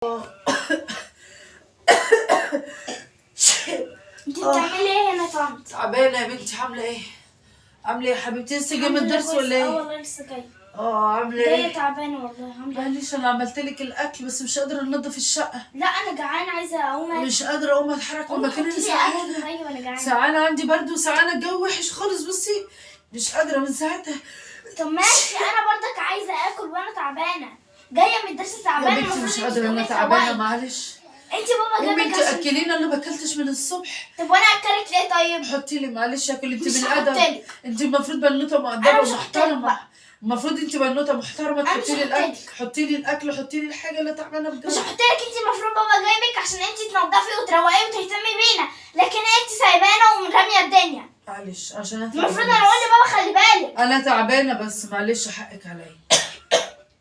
انت بتعملي ايه هنا يا طنط؟ تعبانه يا بنتي. عامله ايه يا حبيبتي؟ لسه جايه من الدرس ولا ايه؟ والله لسه جايه. عامله ايه؟ جايه تعبانه والله. عامله ايه؟ معلش انا عملت لك الاكل بس مش قادره انضف الشقه. لا انا جعانه عايزه اقوم مش قادره اقوم اتحرك من مكاني. اكل. سعانه ايوه انا جعانه. سعانه عندي برد وسعانه الجو وحش خالص. بصي مش قادره من ساعتها. طب ماشي انا برضك عايزه اكل وانا تعبانه. جايه من الدرس تعبانه. يا بنتي مش قادره انا تعبانه معلش. انت بابا امي جابك انت اكلينا. انا ما اكلتش من الصبح. طب وانا اكلت ليه طيب؟ حطي لي معلش اكل. انت مش بالادب. هحطلك. انت المفروض بنوته أنا مؤدبه مش ومحترمه. هحطلك. المفروض انت بنوته محترمه أنا تحطي مش لي الاكل. هحطلك. حطي لي الاكل وحطي لي الحاجه اللي تعبانه بجد. مش هحطلك. انت المفروض بابا جايبك عشان انت تنضفي وتروقي وتهتمي بينا، لكن انت سايبانا ومرميه الدنيا. معلش عشان انا المفروض تعبانة. انا اقول لبابا خلي بالك. انا تعبانه بس معلش حقك عليا.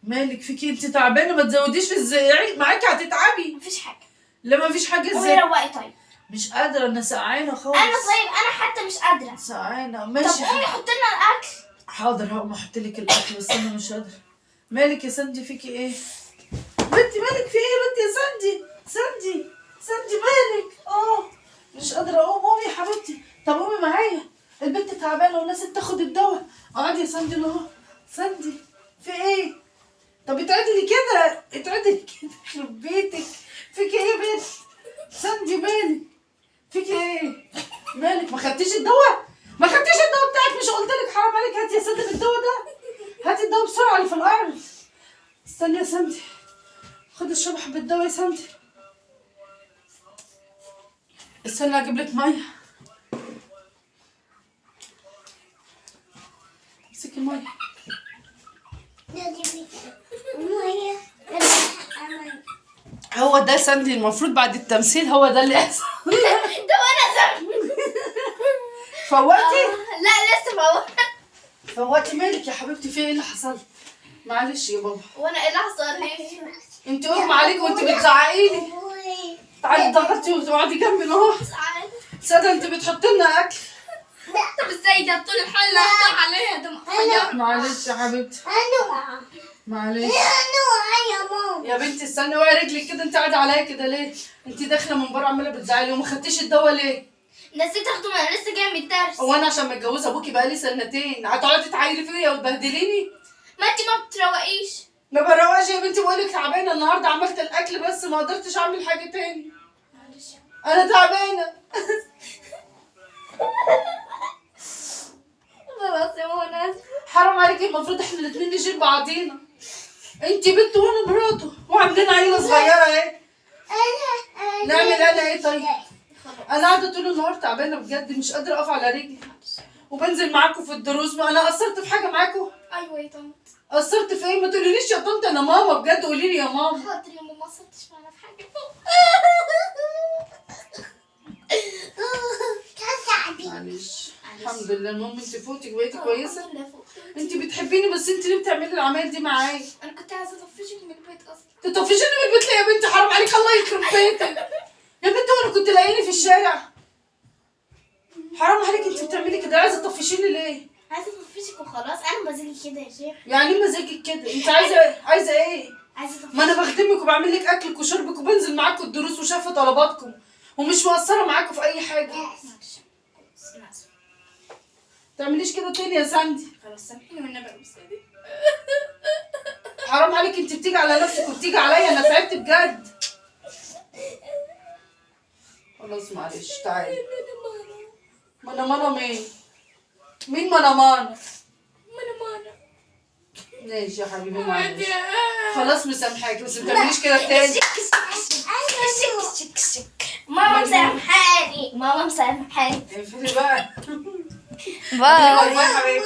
مالك فيكي؟ انت تعبانه ما تزوديش ازاي معاكي هتتعبي. مفيش حاجه. لا ما فيش حاجه قومي ازاي. روقي طيب. مش قادره انا سقعانه خالص. انا طيب انا حتى مش قادره. سقعانه طب ماشي. قومي حطي لنا الاكل. حاضر هقوم احط لك الاكل بس انا مش قادره. مالك يا سندي؟ فيكي ايه؟ بنتي مالك في ايه يا بنتي؟ يا سندي مالك؟ مش قادره اقوم. قومي يا حبيبتي. طب قومي معايا. البنت تعبانه ولازم تاخد الدواء. اقعدي يا سندي اهو. سندي في ايه؟ طب اتعدلي كده. يخرب بيتك. فيكي ايه يا بنت؟ سندي مالك؟ فيكي ايه؟ مالك؟ ما خدتيش الدواء بتاعك؟ مش قلت لك حرام عليك؟ هاتي يا سندي الدواء ده. هاتي الدواء بسرعه اللي في الارض. استني يا سندي. خدي الشبح بالدواء يا سندي. استني اجيب لك ميه. امسكي ميه. هو ده سندي المفروض بعد التمثيل هو ده اللي يحصل. ده وانا فوقتي؟ لا لسه فوقتي مالك يا حبيبتي؟ في ايه اللي حصل؟ معلش يا بابا. وانا ايه اللي حصل لي؟ انت اغمى عليكي وانت بتزعقي لي. تعالي ضغطي وتقعدي جنبي اهو. سادة انت بتحطي لنا اكل. طب ازاي ده طول الحله افتح عليها ده حاجه. معلش يا حبيبتي. معلش يا ماما. يا بنتي استني. وقعي رجلك كده. انت قاعده عليا كده ليه؟ انت داخله من بره عماله بتزعلي وما خدتيش الدواء ليه؟ نسيت اخده. ما انا لسه جايه من الدرس. هو انا عشان متجوزه ابوكي بقالي سنتين هتقعدي تعايري فيا وتبهدليني؟ ما انت ما بتروقيش. ما بروقش يا بنتي. بقولك تعبانه النهارده. عملت الاكل بس ما قدرتش اعمل حاجه تاني. معلش. انا تعبانه. خلاص يا منى. حرام عليكي. المفروض احنا الاتنين نشيل بعضينا. انتي بنت وانا مراته وعندنا عيله صغيره اهي. نعمل انا ايه طيب؟ انا قاعده طول النهار تعبانه بجد. مش قادره اقف على رجلي. وبنزل معاكم في الدروس. ما انا قصرت في حاجه معاكم؟ ايوه يا طنط. قصرت في ايه؟ ما تقوليليش يا طنط انا ماما. بجد قولي لي يا ماما. حاضر يا ماما. ما قصرتش معانا في حاجه. معلش. الحمد لله. المهم انت فوتك بقيتي كويسه. الحمد لله فوق. انت بتحبيني بس انت ليه بتعملي العمايل دي معايا؟ انا كنت عايزه اطفشك من البيت اصلا. تطفشيني من البيت ليه يا بنتي؟ حرام عليك. الله يخرب بيتك يا بنتي. وانا كنت لاقيني في الشارع؟ حرام عليك. انت بتعملي كده. عايزه تطفشيني ليه؟ عايزه اطفشك وخلاص. انا مزاجي كده يا شيخ. يعني ايه مزاجك كده؟ انت عايزه ايه؟ عايزه اطفشك. ما انا بخدمك وبعمل لك اكلك وشربك وبنزل معاكم الدروس وشايفه طلباتكم ومش مقصره معاكم في اي حاجه. معلش. انا اسفه. تعمليش كده تاني يا ساندي. خلاص سامحيني والنبي يا استاذي. حرام عليك. انت بتيجي على نفسك وبتيجي عليا. انا تعبت بجد. خلاص معلش. تعالي. منى مين؟ مين منى؟ ماشي يا حبيبي معلش. خلاص مسامحاكي بس ما تعمليش كده تاني. ماما مسامحاني. ماما مسامحاني. اقفلي بقى. باي. باي يا حبيبي.